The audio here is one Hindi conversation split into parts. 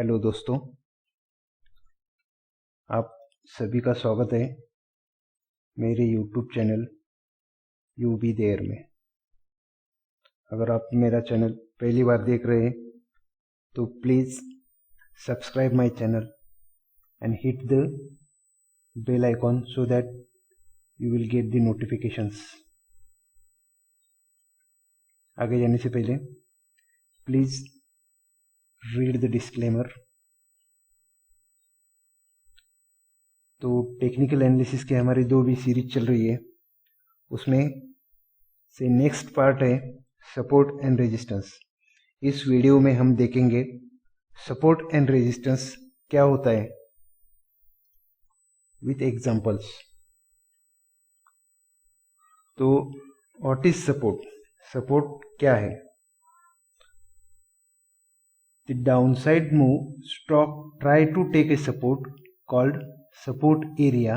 हेलो दोस्तों, आप सभी का स्वागत है मेरे YouTube channel you be there में। अगर आप मेरा चैनल पहली बार देख रहे हैं तो please subscribe my channel and hit the bell icon so that you will get the notifications. आगे जाने से पहले प्लीज़ रीड द डिस्क्लेमर। तो टेक्निकल एनालिसिस के हमारी दो भी सीरीज चल रही है, उसमें से नेक्स्ट पार्ट है सपोर्ट एंड रेजिस्टेंस। इस वीडियो में हम देखेंगे सपोर्ट एंड रेजिस्टेंस क्या होता है विथ एग्जांपल्स। तो व्हाट इज सपोर्ट? सपोर्ट क्या है? The downside move stock try to take a support called support area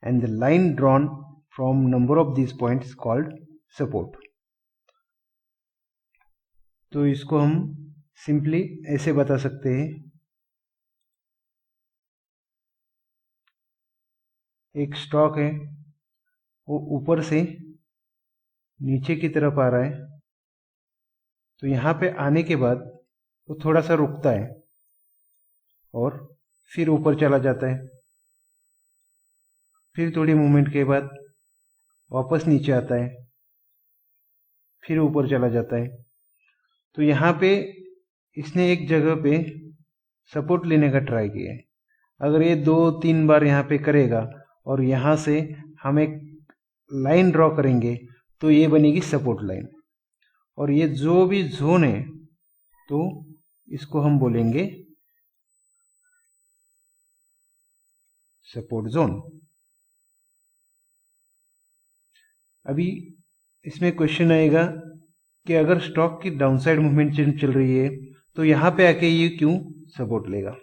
and the line drawn from number of these points called support। तो इसको हम सिंपली ऐसे बता सकते हैं, एक स्टॉक है वो ऊपर से नीचे की तरफ आ रहा है, तो यहाँ पे आने के बाद वो थोड़ा सा रुकता है और फिर ऊपर चला जाता है, फिर थोड़ी मूवमेंट के बाद वापस नीचे आता है, फिर ऊपर चला जाता है। तो यहाँ पे इसने एक जगह पे सपोर्ट लेने का ट्राई किया है। अगर ये 2-3 बार यहाँ पे करेगा और यहाँ से हम एक लाइन ड्रॉ करेंगे तो ये बनेगी सपोर्ट लाइन, और ये जो भी जोन है तो इसको हम बोलेंगे सपोर्ट जोन। अभी इसमें क्वेश्चन आएगा कि अगर स्टॉक की डाउनसाइड मूवमेंट चल रही है तो यहाँ पे आके ये क्यों सपोर्ट लेगा?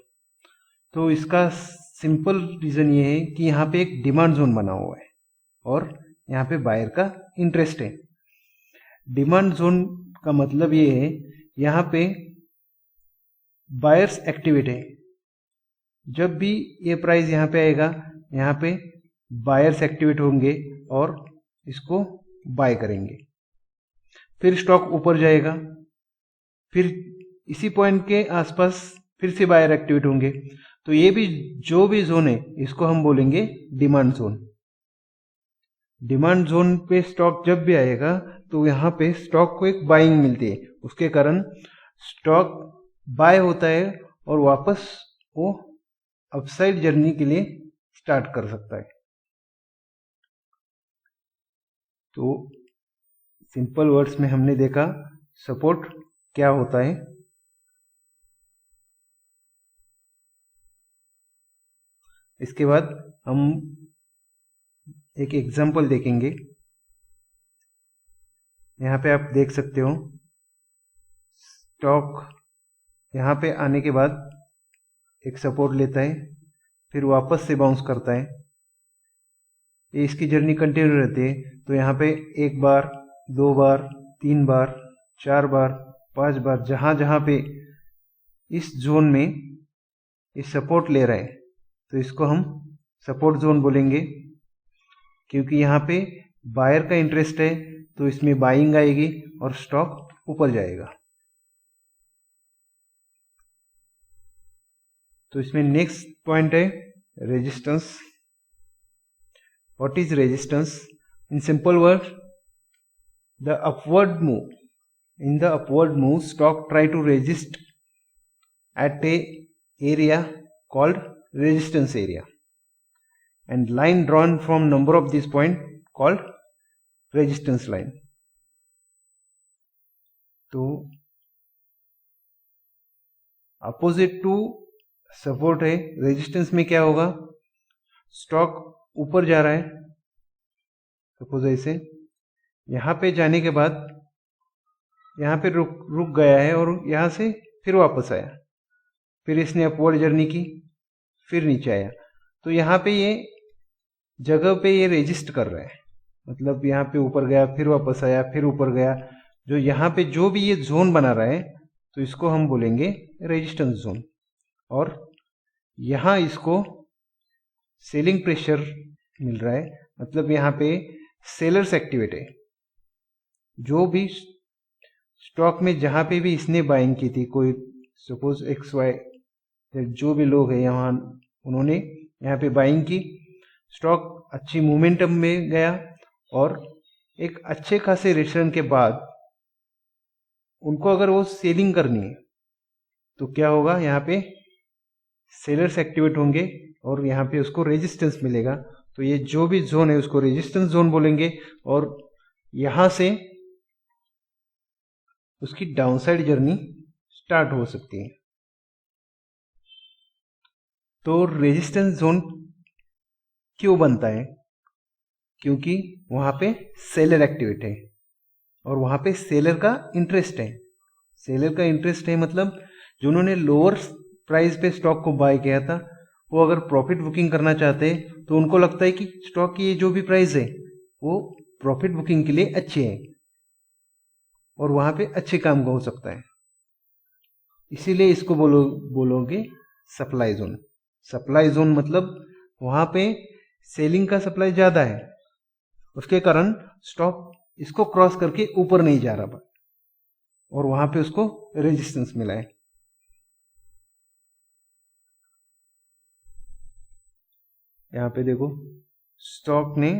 तो इसका सिंपल रीजन ये है कि यहाँ पे एक डिमांड जोन बना हुआ है और यहाँ पे बायर का इंटरेस्ट है। डिमांड जोन का मतलब ये है यहाँ पे बायर्स एक्टिवेट है। जब भी ये प्राइस यहाँ पे आएगा, यहाँ पे बायर्स एक्टिवेट होंगे और इसको बाय करेंगे। फिर स्टॉक ऊपर जाएगा, फिर इसी पॉइंट के आसपास फिर से बायर एक्टिवेट होंगे। तो ये भी जो भी जोन है इसको हम बोलेंगे डिमांड जोन। डिमांड जोन पे स्टॉक जब भी आएगा तो यहाँ पे स्टॉक को एक बाइंग मिलती है, उसके कारण स्टॉक बाय होता है और वापस वो अपसाइड जर्नी के लिए स्टार्ट कर सकता है। तो सिंपल वर्ड्स में हमने देखा सपोर्ट क्या होता है। इसके बाद हम एक एग्जांपल देखेंगे। यहाँ पे आप देख सकते हो स्टॉक यहाँ पे आने के बाद एक सपोर्ट लेता है, फिर वापस से बाउंस करता है। ये इसकी जर्नी कंटिन्यू रहती है। तो यहाँ पे 1 बार, 2 बार, 3 बार, 4 बार, 5 बार, जहाँ जहाँ पे इस जोन में ये सपोर्ट ले रहा है तो इसको हम सपोर्ट जोन बोलेंगे, क्योंकि यहाँ पे बायर का इंटरेस्ट है तो इसमें बाइंग आएगी और स्टॉक ऊपर जाएगा। तो इसमें नेक्स्ट पॉइंट है resistance. What is resistance? In simple words, the upward move. In the upward move, stock try to resist at a area called resistance area, and line drawn from number of this point called resistance line. तो अपोजिट टू सपोर्ट है रेजिस्टेंस में क्या होगा? स्टॉक ऊपर जा रहा है, सपोज ऐसे, यहाँ पे जाने के बाद यहाँ पे रुक गया है और यहाँ से फिर वापस आया, फिर इसने अपवर्ड जर्नी की, फिर नीचे आया। तो यहाँ पे ये जगह पे ये रेजिस्ट कर रहा है, मतलब यहाँ पे ऊपर गया, फिर वापस आया, फिर ऊपर गया। जो यहाँ पे जो भी ये जोन बना रहा है तो इसको हम बोलेंगे रेजिस्टेंस जोन। और यहाँ इसको सेलिंग प्रेशर मिल रहा है, मतलब यहाँ पे सेलर्स एक्टिवेट है। जो भी स्टॉक में जहाँ पे भी इसने बाइंग की थी, कोई सपोज XY जो भी लोग हैं यहाँ, उन्होंने यहाँ पे बाइंग की, स्टॉक अच्छी मोमेंटम में गया और एक अच्छे खासे रिटर्न के बाद उनको अगर वो सेलिंग करनी है तो क्या होगा, यहाँ पे सेलर्स एक्टिवेट होंगे और यहाँ पे उसको रेजिस्टेंस मिलेगा। तो ये जो भी जोन है उसको रेजिस्टेंस जोन बोलेंगे और यहाँ से उसकी डाउनसाइड जर्नी स्टार्ट हो सकती है। तो रेजिस्टेंस जोन क्यों बनता है? क्योंकि वहां पे सेलर एक्टिवेट है और वहां पे सेलर का इंटरेस्ट है। सेलर का इंटरेस्ट है मतलब जिन्होंने लोअर प्राइस पे स्टॉक को बाय किया था, वो अगर प्रॉफिट बुकिंग करना चाहते हैं तो उनको लगता है कि स्टॉक की ये जो भी प्राइस है वो प्रॉफिट बुकिंग के लिए अच्छी है और वहां पे अच्छे काम हो सकता है। इसीलिए इसको बोलोगे सप्लाई जोन। सप्लाई जोन मतलब वहां पे सेलिंग का सप्लाई ज्यादा है, उसके कारण स्टॉक इसको क्रॉस करके ऊपर नहीं जा रहा और वहां पे उसको रेजिस्टेंस मिला है। यहाँ पे देखो स्टॉक ने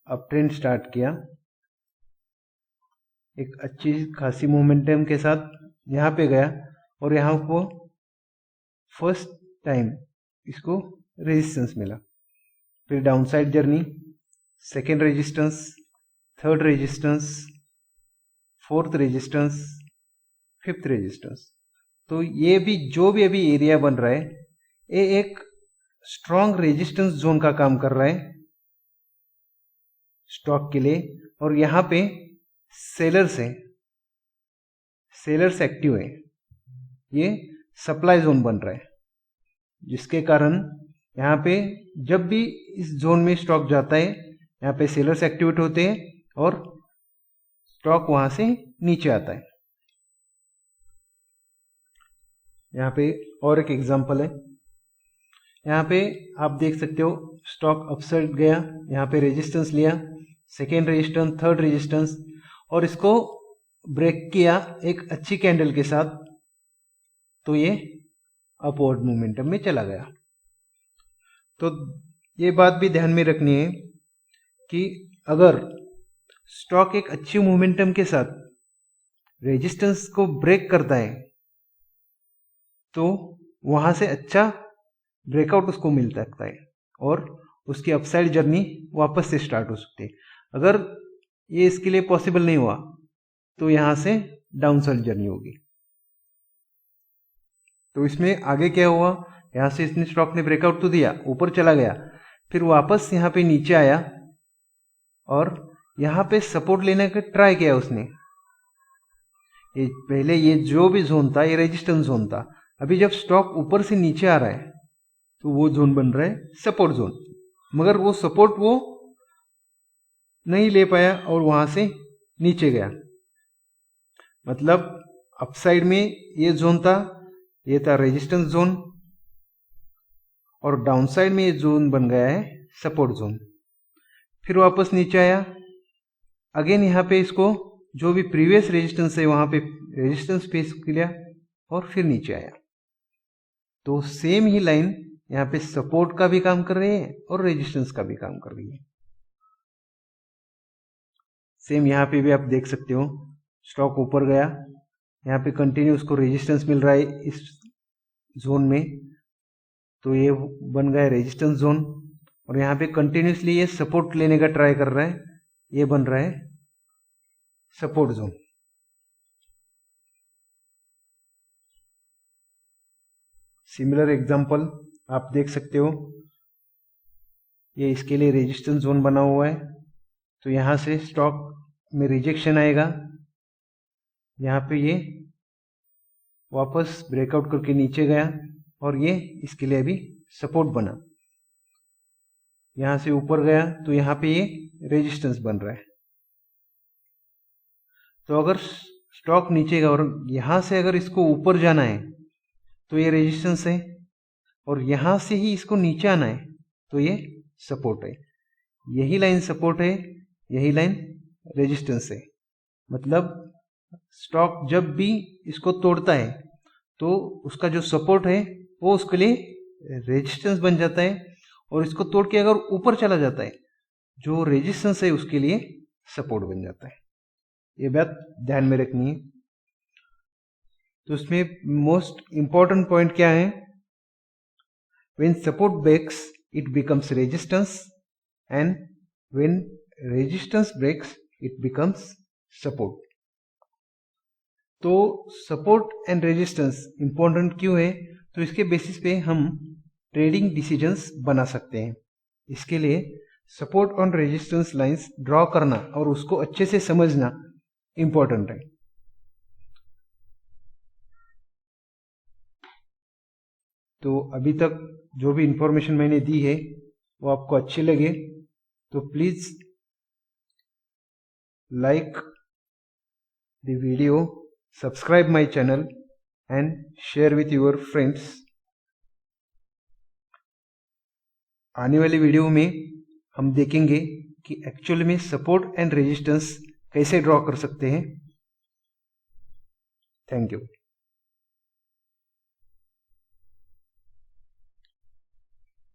अप ट्रेंड स्टार्ट किया एक अच्छी खासी मोमेंटम के साथ, यहाँ पे गया और यहाँ को फर्स्ट टाइम इसको रेजिस्टेंस मिला। फिर downside journey, second resistance, third resistance, fourth resistance, fifth resistance. तो ये भी जो भी अभी एरिया बन रहा है ये एक स्ट्रॉन्ग रेजिस्टेंस जोन का काम कर रहा है स्टॉक के लिए। और यहाँ पे सेलर्स है, सेलर्स एक्टिव है, ये सप्लाई जोन बन रहा है, जिसके कारण यहाँ पे जब भी इस जोन में स्टॉक जाता है यहाँ पे सेलर्स एक्टिवेट होते हैं और स्टॉक वहां से नीचे आता है। यहाँ पे और एक एग्जांपल है, यहाँ पे आप देख सकते हो स्टॉक अपसाइड गया, यहाँ पे रेजिस्टेंस लिया, सेकेंड रेजिस्टेंस, थर्ड रेजिस्टेंस और इसको ब्रेक किया एक अच्छी कैंडल के साथ, तो ये अपवर्ड मोमेंटम में चला गया। तो ये बात भी ध्यान में रखनी है कि अगर स्टॉक एक अच्छी मोमेंटम के साथ रेजिस्टेंस को ब्रेक करता है तो वहां से अच्छा ब्रेकआउट उसको मिल सकता है और उसकी अपसाइड जर्नी वापस से स्टार्ट हो सकती है। अगर ये इसके लिए पॉसिबल नहीं हुआ तो यहां से डाउनसाइड जर्नी होगी। तो इसमें आगे क्या हुआ, यहां से इसने स्टॉक ने ब्रेकआउट तो दिया, ऊपर चला गया, फिर वापस यहां पे नीचे आया और यहां पे सपोर्ट लेने का ट्राई किया उसने। ये पहले ये जो भी जोन था ये रेजिस्टेंस जोन था, अभी जब स्टॉक ऊपर से नीचे आ रहा है तो वो जोन बन रहा है सपोर्ट जोन, मगर वो सपोर्ट वो नहीं ले पाया और वहां से नीचे गया। मतलब अपसाइड में ये जोन था, ये था रेजिस्टेंस जोन और डाउनसाइड में ये जोन बन गया है सपोर्ट जोन। फिर वापस नीचे आया, अगेन यहाँ पे इसको जो भी प्रीवियस रेजिस्टेंस है वहां पे रेजिस्टेंस फेस किया और फिर नीचे आया। तो सेम ही लाइन यहाँ पे सपोर्ट का भी काम कर रही है और रेजिस्टेंस का भी काम कर रही है। सेम यहाँ पे भी आप देख सकते हो स्टॉक ऊपर गया, यहाँ पे कंटिन्यू उसको रेजिस्टेंस मिल रहा है इस जोन में, तो ये बन गया रेजिस्टेंस जोन और यहाँ पे कंटिन्यूसली ये सपोर्ट लेने का ट्राई कर रहा है, ये बन रहा है सपोर्ट जोन। सिमिलर एग्जांपल आप देख सकते हो, ये इसके लिए रेजिस्टेंस जोन बना हुआ है, तो यहां से स्टॉक में रिजेक्शन आएगा, यहाँ पे ये वापस ब्रेकआउट करके नीचे गया और ये इसके लिए अभी सपोर्ट बना, यहां से ऊपर गया तो यहाँ पे ये रेजिस्टेंस बन रहा है। तो अगर स्टॉक नीचे गया और यहां से अगर इसको ऊपर जाना है तो ये रेजिस्टेंस है, और यहाँ से ही इसको नीचे आना है, तो ये सपोर्ट है। यही लाइन सपोर्ट है, यही लाइन रेजिस्टेंस है। मतलब स्टॉक जब भी इसको तोड़ता है तो उसका जो सपोर्ट है वो उसके लिए रेजिस्टेंस बन जाता है, और इसको तोड़ के अगर ऊपर चला जाता है, जो रेजिस्टेंस है उसके लिए सपोर्ट बन जाता है। ये बात ध्यान में रखनी है। तो इसमें मोस्ट इंपॉर्टेंट पॉइंट क्या है? When support breaks it becomes resistance, and when resistance breaks it becomes support. तो सपोर्ट एंड रेजिस्टेंस इंपॉर्टेंट क्यों है? तो इसके बेसिस पे हम ट्रेडिंग डिसीजंस बना सकते हैं। इसके लिए सपोर्ट और रेजिस्टेंस लाइंस ड्रॉ करना और उसको अच्छे से समझना इंपॉर्टेंट है। तो अभी तक जो भी इंफॉर्मेशन मैंने दी है वो आपको अच्छी लगे तो please like the video, subscribe my channel and share with your friends. आने वाली वीडियो में हम देखेंगे कि एक्चुअल में सपोर्ट एंड रेजिस्टेंस कैसे ड्रॉ कर सकते हैं। Thank you.